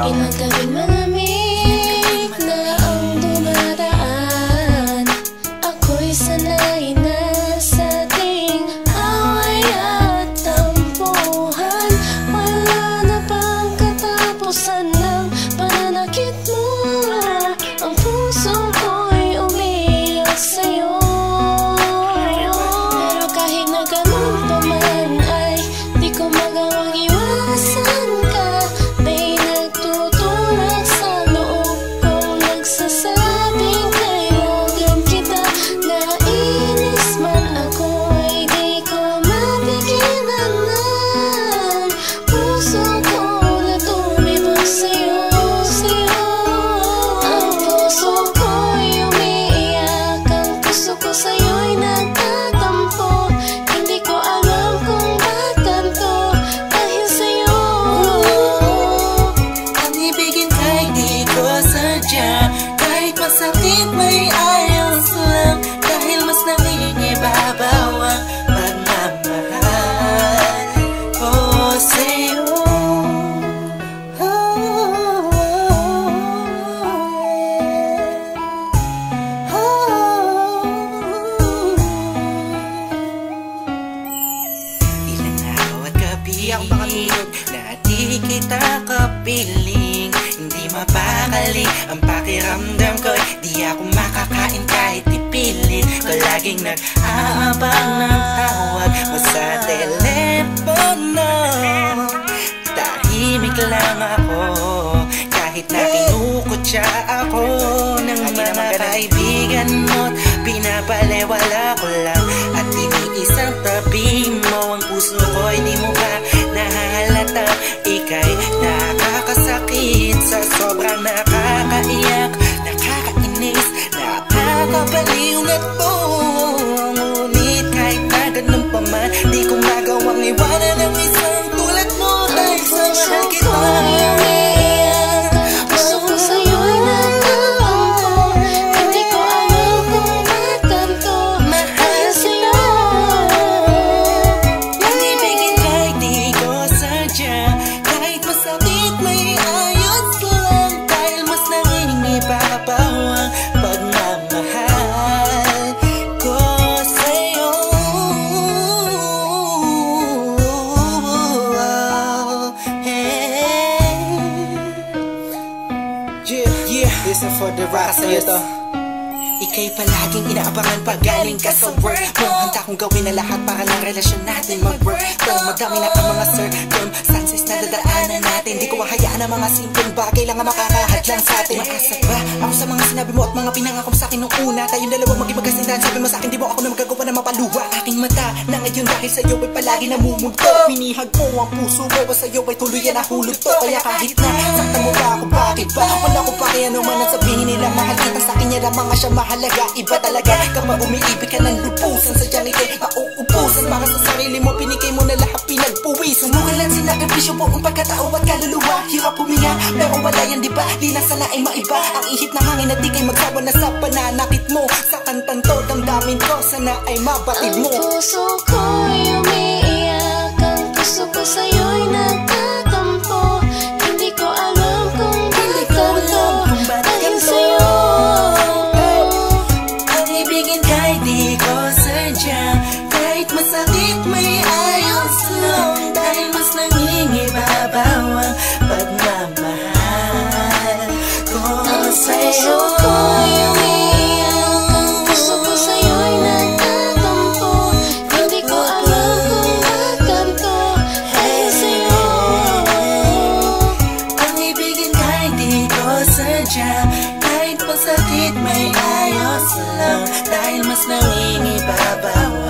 Ilang gabing malamig na ang dumadaan. Ako'y sanay na sa ating away at tampuhan. Wala na bang katapusan ng pananakit mo? Ang puso ko'y umiiyak sa'yo. Pero kahit na ganun pa man ay di ko magawang iwasan ka. Kahit masakit may ayos lang, dahil mas nangingibabaw ang pagmamahal ko sa'yo. Ilang araw at gabi na di kita kapiling, hindi mapakali ang pakiramdam ko. Di ako makakain kahit ipilit ko. Laging nag-aabang ng tawag mo sa telepono. Tahimik lang ako kahit na kinukutya ako ng mga kaibigan mo't pinapalewala ko lang. At iniisang tabi mo ang puso ko'y di mo ba nahalata? Ika'y nakakasakit sa sobrang nakakaiyak, nakakainis, nakakabaliw na to. Ngunit kahit na ganun pa man, di ko magawang iwanan ang isang tulad mo. Dahil sa mahal kita, gusto ko sa'yo'y nagtatampo. Hindi ko alam kung matanto mahal sa'yo. Ibigin kahit di ko sadya, kahit masakit may ayos lang, dahil mas nangingibabaw ang pagmamahal ko sa'yo. Yeah, listen for the rock sa'yo to. Ika'y palaging inaabangan pag galing ka sa work mo. Handa kong gawin na lahat para lang relasyon natin mag-work. Madami na ang mga circumstances na dadaanan natin. Di ko hahayaan ang mga simpleng bagay lang ang makakahadlang sa atin. Maasa ba ako sa mga sinabi mo at mga pinangako mo sa akin nung una? Tayong dalawang magkipagkasindahan. Sabi mo sa akin di mo ako na magagawa na mapaluwa. Aking mata na ngayon dahil sa'yo ay palagi namumulto. Pinihag mo ang puso ko o sa'yo ay tuluyan na hulog to. Kaya kahit na sakta mo ba ako, bakit ba? Wala ko pa kaya naman ang sabihin nila. Mahal kita sa kanya na mga siya mahalaga. Iba talaga kapag umiibig ka ng lupusan. Sadyang ika'y mauubusan. Para sa sarili mo pinigay mo na lahat pinagpuwis. Sumugal lang sinakripisyo po ang pagkatao at kaluluwa. Hirap huminga pero wala yan diba? Di na sana ay maiba ang ihip ng hangin at di kay magsawa na sa pananakit mo. Sa kantang to damdamin ko sana ay mabatid mo. Ang puso ko'y umiiyak, ang puso ko sa'yo'y nagtatampo. Hindi ko alam kung bakit dahil sa'yo. Ang ibigin kahit di ko sadya, kahit masakit may ayos lang, dahil mas nangingibabaw ang pagmamahal ko sa'yo. Kahit masakit may ayos lang, dahil mas nangingibabaw